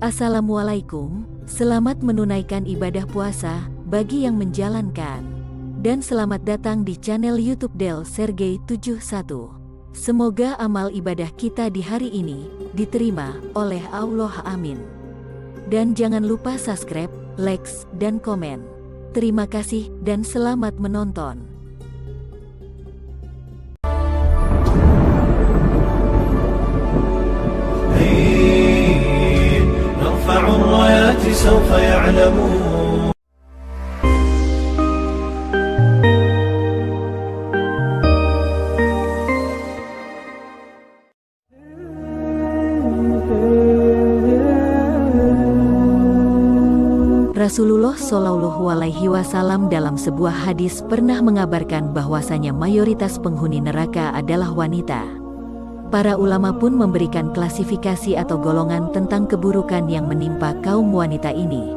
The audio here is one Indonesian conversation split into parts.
Assalamualaikum, selamat menunaikan ibadah puasa bagi yang menjalankan. Dan selamat datang di channel YouTube Del Sergei 71. Semoga amal ibadah kita di hari ini diterima oleh Allah, amin. Dan jangan lupa subscribe, like, dan komen. Terima kasih dan selamat menonton. نرفع الرايات سوف يعلمون. Rasulullah Shallallahu Alaihi Wasallam dalam sebuah hadis pernah mengabarkan bahwasanya mayoritas penghuni neraka adalah wanita. Para ulama pun memberikan klasifikasi atau golongan tentang keburukan yang menimpa kaum wanita ini.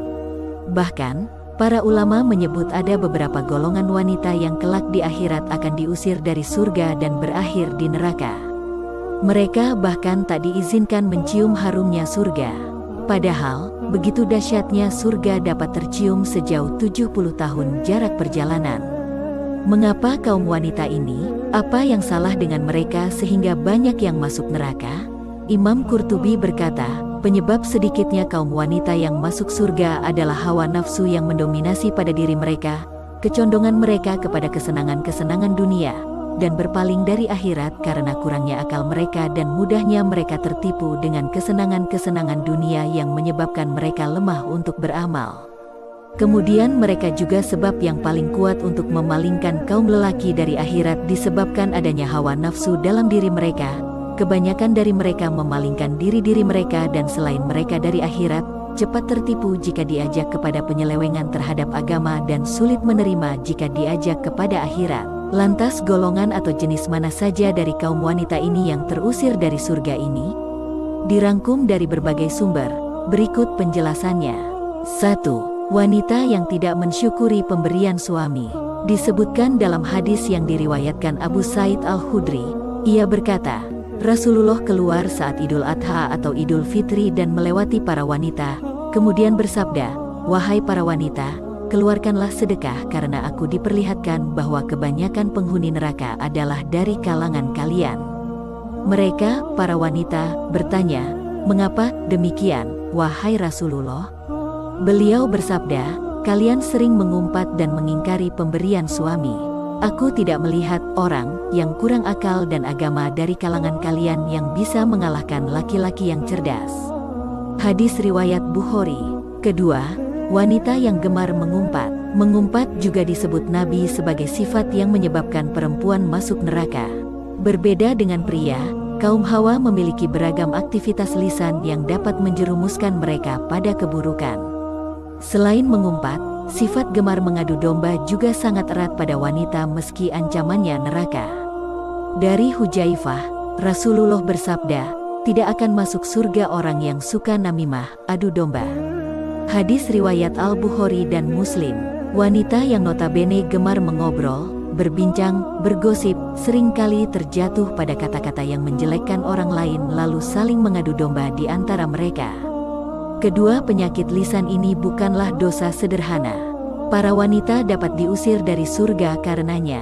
Bahkan, para ulama menyebut ada beberapa golongan wanita yang kelak di akhirat akan diusir dari surga dan berakhir di neraka. Mereka bahkan tak diizinkan mencium harumnya surga. Padahal, begitu dahsyatnya surga dapat tercium sejauh 70 tahun jarak perjalanan. Mengapa kaum wanita ini, apa yang salah dengan mereka sehingga banyak yang masuk neraka? Imam Qurtubi berkata, penyebab sedikitnya kaum wanita yang masuk surga adalah hawa nafsu yang mendominasi pada diri mereka, kecondongan mereka kepada kesenangan-kesenangan dunia, dan berpaling dari akhirat karena kurangnya akal mereka dan mudahnya mereka tertipu dengan kesenangan-kesenangan dunia yang menyebabkan mereka lemah untuk beramal. Kemudian mereka juga sebab yang paling kuat untuk memalingkan kaum lelaki dari akhirat disebabkan adanya hawa nafsu dalam diri mereka. Kebanyakan dari mereka memalingkan diri-diri mereka dan selain mereka dari akhirat, cepat tertipu jika diajak kepada penyelewengan terhadap agama dan sulit menerima jika diajak kepada akhirat. Lantas golongan atau jenis mana saja dari kaum wanita ini yang terusir dari surga ini? Dirangkum dari berbagai sumber, berikut penjelasannya. 1. Wanita yang tidak mensyukuri pemberian suami. Disebutkan dalam hadis yang diriwayatkan Abu Sa'id Al-Khudri, ia berkata, Rasulullah keluar saat Idul Adha atau Idul Fitri dan melewati para wanita, kemudian bersabda, "Wahai para wanita, keluarkanlah sedekah karena aku diperlihatkan bahwa kebanyakan penghuni neraka adalah dari kalangan kalian." Mereka, para wanita, bertanya, "Mengapa demikian, wahai Rasulullah?" Beliau bersabda, "Kalian sering mengumpat dan mengingkari pemberian suami. Aku tidak melihat orang yang kurang akal dan agama dari kalangan kalian yang bisa mengalahkan laki-laki yang cerdas." Hadis riwayat Bukhari. Kedua, wanita yang gemar mengumpat. Mengumpat juga disebut Nabi sebagai sifat yang menyebabkan perempuan masuk neraka. Berbeda dengan pria, kaum Hawa memiliki beragam aktivitas lisan yang dapat menjerumuskan mereka pada keburukan. Selain mengumpat, sifat gemar mengadu domba juga sangat erat pada wanita meski ancamannya neraka. Dari Hujaifah, Rasulullah bersabda, "Tidak akan masuk surga orang yang suka namimah, adu domba." Hadis riwayat Al-Bukhari dan Muslim. Wanita yang notabene gemar mengobrol, berbincang, bergosip, seringkali terjatuh pada kata-kata yang menjelekkan orang lain lalu saling mengadu domba di antara mereka. Kedua penyakit lisan ini bukanlah dosa sederhana. Para wanita dapat diusir dari surga karenanya.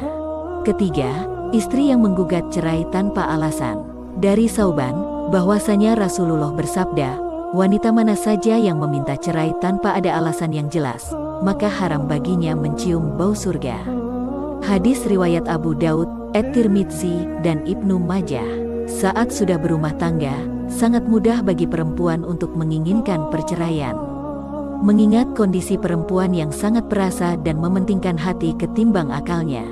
Ketiga, istri yang menggugat cerai tanpa alasan. Dari Sauban, bahwasanya Rasulullah bersabda, wanita mana saja yang meminta cerai tanpa ada alasan yang jelas, maka haram baginya mencium bau surga. Hadis riwayat Abu Daud, At-Tirmidzi, dan Ibnu Majah. Saat sudah berumah tangga, sangat mudah bagi perempuan untuk menginginkan perceraian. Mengingat kondisi perempuan yang sangat perasa dan mementingkan hati ketimbang akalnya.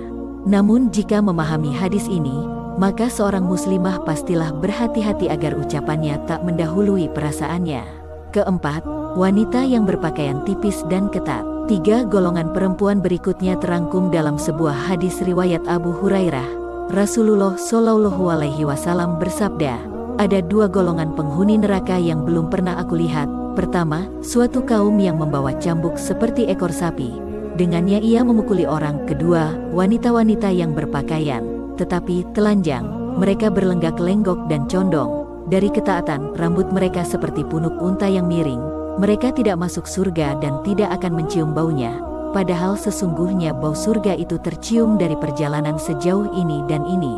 Namun jika memahami hadis ini, maka seorang muslimah pastilah berhati-hati agar ucapannya tak mendahului perasaannya. Keempat, wanita yang berpakaian tipis dan ketat. 3 golongan perempuan berikutnya terangkum dalam sebuah hadis riwayat Abu Hurairah. Rasulullah Shallallahu Alaihi Wasallam bersabda, "Ada 2 golongan penghuni neraka yang belum pernah aku lihat. Pertama, suatu kaum yang membawa cambuk seperti ekor sapi. Dengannya ia memukuli orang. Kedua, wanita-wanita yang berpakaian, tetapi telanjang. Mereka berlenggak-lenggok dan condong. dari ketaatan, rambut mereka seperti punuk unta yang miring. Mereka tidak masuk surga dan tidak akan mencium baunya, padahal sesungguhnya bau surga itu tercium dari perjalanan sejauh ini dan ini.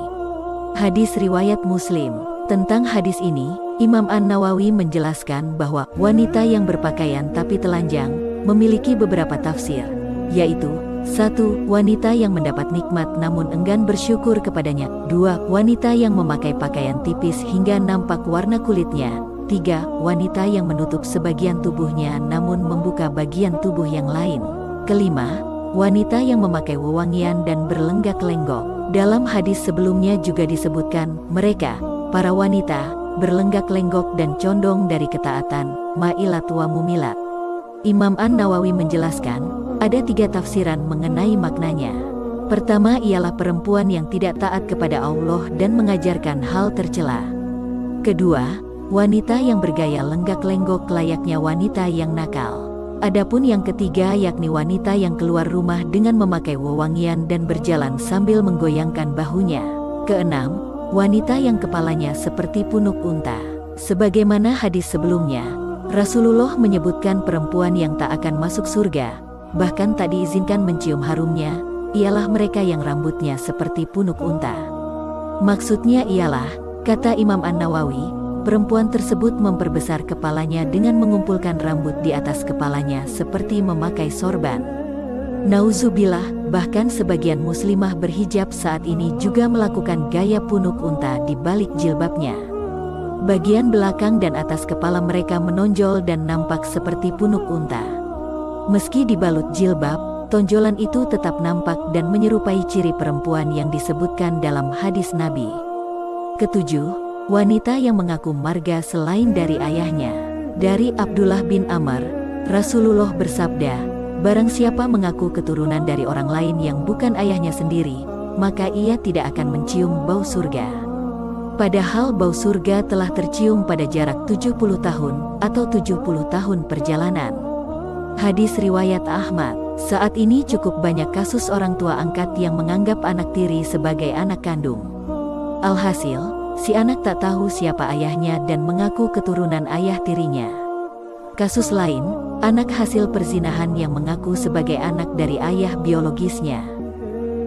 Hadis riwayat Muslim. Tentang hadis ini, Imam An-Nawawi menjelaskan bahwa wanita yang berpakaian tapi telanjang memiliki beberapa tafsir, yaitu 1. Wanita yang mendapat nikmat namun enggan bersyukur kepadanya. 2. Wanita yang memakai pakaian tipis hingga nampak warna kulitnya. 3. Wanita yang menutup sebagian tubuhnya namun membuka bagian tubuh yang lain. Kelima, wanita yang memakai wewangian dan berlenggak-lenggok. Dalam hadis sebelumnya juga disebutkan, mereka, para wanita, berlenggak-lenggok dan condong dari ketaatan, ma'ilat wa mumilat. Imam An-Nawawi menjelaskan, ada 3 tafsiran mengenai maknanya. Pertama ialah perempuan yang tidak taat kepada Allah dan mengajarkan hal tercela. Kedua, wanita yang bergaya lenggak-lenggok layaknya wanita yang nakal. Adapun yang ketiga yakni wanita yang keluar rumah dengan memakai wewangian dan berjalan sambil menggoyangkan bahunya. Keenam, wanita yang kepalanya seperti punuk unta. Sebagaimana hadis sebelumnya, Rasulullah menyebutkan perempuan yang tak akan masuk surga, bahkan tak diizinkan mencium harumnya, ialah mereka yang rambutnya seperti punuk unta. Maksudnya ialah, kata Imam An-Nawawi, perempuan tersebut memperbesar kepalanya dengan mengumpulkan rambut di atas kepalanya seperti memakai sorban. Nauzubillah, bahkan sebagian muslimah berhijab saat ini juga melakukan gaya punuk unta di balik jilbabnya. Bagian belakang dan atas kepala mereka menonjol dan nampak seperti punuk unta. Meski dibalut jilbab, tonjolan itu tetap nampak dan menyerupai ciri perempuan yang disebutkan dalam hadis Nabi. Ketujuh, wanita yang mengaku marga selain dari ayahnya. Dari Abdullah bin Amr, Rasulullah bersabda, barang siapa mengaku keturunan dari orang lain yang bukan ayahnya sendiri, maka ia tidak akan mencium bau surga. Padahal bau surga telah tercium pada jarak 70 tahun atau 70 tahun perjalanan. Hadis riwayat Ahmad. Saat ini cukup banyak kasus orang tua angkat yang menganggap anak tiri sebagai anak kandung. Alhasil, si anak tak tahu siapa ayahnya dan mengaku keturunan ayah tirinya. Kasus lain, anak hasil perzinahan yang mengaku sebagai anak dari ayah biologisnya.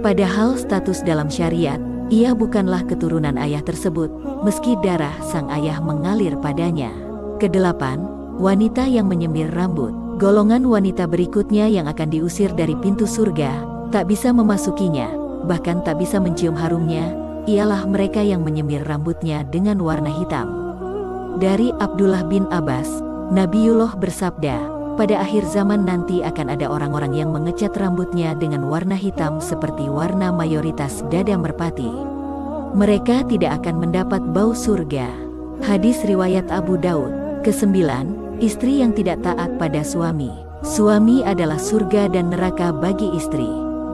Padahal status dalam syariat, ia bukanlah keturunan ayah tersebut, meski darah sang ayah mengalir padanya. Kedelapan, wanita yang menyemir rambut. Golongan wanita berikutnya yang akan diusir dari pintu surga, tak bisa memasukinya, bahkan tak bisa mencium harumnya, ialah mereka yang menyemir rambutnya dengan warna hitam. Dari Abdullah bin Abbas, Nabiullah bersabda, pada akhir zaman nanti akan ada orang-orang yang mengecat rambutnya dengan warna hitam seperti warna mayoritas dada merpati. Mereka tidak akan mendapat bau surga. Hadis riwayat Abu Daud. Kesembilan, istri yang tidak taat pada suami. Suami adalah surga dan neraka bagi istri.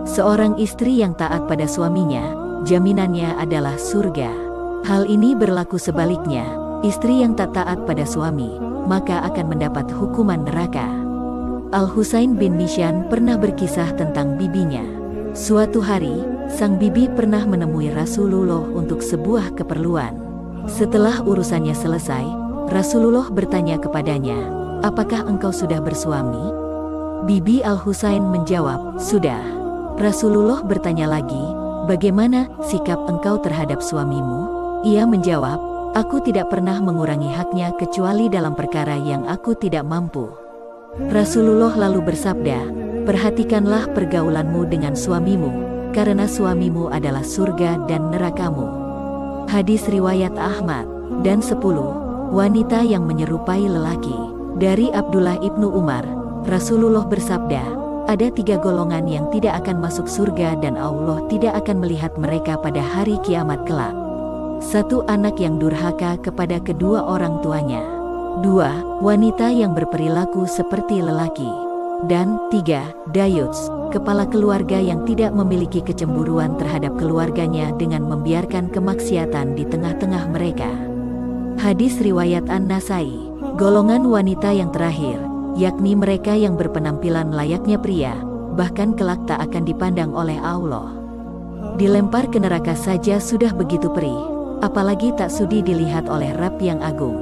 Seorang istri yang taat pada suaminya, jaminannya adalah surga. Hal ini berlaku sebaliknya, istri yang tak taat pada suami, maka akan mendapat hukuman neraka. Al-Husain bin Mishan pernah berkisah tentang bibinya. Suatu hari, sang bibi pernah menemui Rasulullah untuk sebuah keperluan. Setelah urusannya selesai, Rasulullah bertanya kepadanya, apakah engkau sudah bersuami? Bibi Al-Husain menjawab, sudah. Rasulullah bertanya lagi, bagaimana sikap engkau terhadap suamimu? Ia menjawab, aku tidak pernah mengurangi haknya kecuali dalam perkara yang aku tidak mampu. Rasulullah lalu bersabda, perhatikanlah pergaulanmu dengan suamimu, karena suamimu adalah surga dan nerakamu. Hadis riwayat Ahmad. Dan 10, wanita yang menyerupai lelaki. Dari Abdullah ibnu Umar, Rasulullah bersabda, ada 3 golongan yang tidak akan masuk surga dan Allah tidak akan melihat mereka pada hari kiamat kelak. 1. Anak yang durhaka kepada kedua orang tuanya. 2. Wanita yang berperilaku seperti lelaki. Dan 3. Dayuts, kepala keluarga yang tidak memiliki kecemburuan terhadap keluarganya dengan membiarkan kemaksiatan di tengah-tengah mereka. Hadis riwayat An-Nasai. Golongan wanita yang terakhir, yakni mereka yang berpenampilan layaknya pria, bahkan kelak tak akan dipandang oleh Allah. Dilempar ke neraka saja sudah begitu perih, apalagi tak sudi dilihat oleh Rabb yang agung.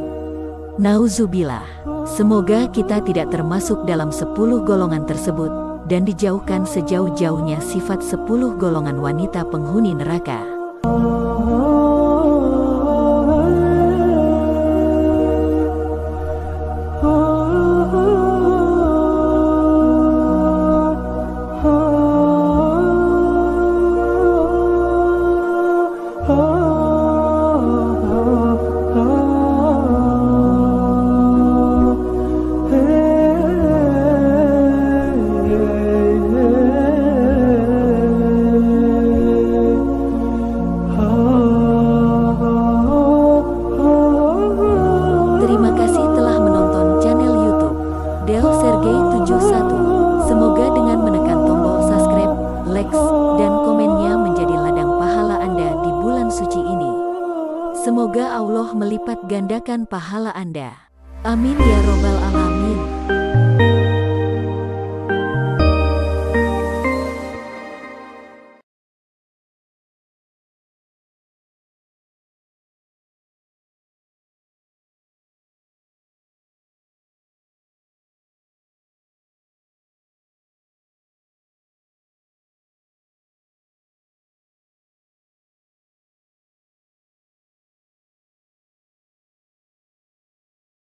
Nauzubillah. Semoga kita tidak termasuk dalam 10 golongan tersebut, dan dijauhkan sejauh-jauhnya sifat 10 golongan wanita penghuni neraka. Terima kasih telah menonton channel YouTube Del Sergei 71. Semoga dengan menekan tombol subscribe, likes, dan komennya menjadi ladang pahala Anda di bulan suci ini. Semoga Allah melipat gandakan pahala Anda. Amin ya robbal alamin.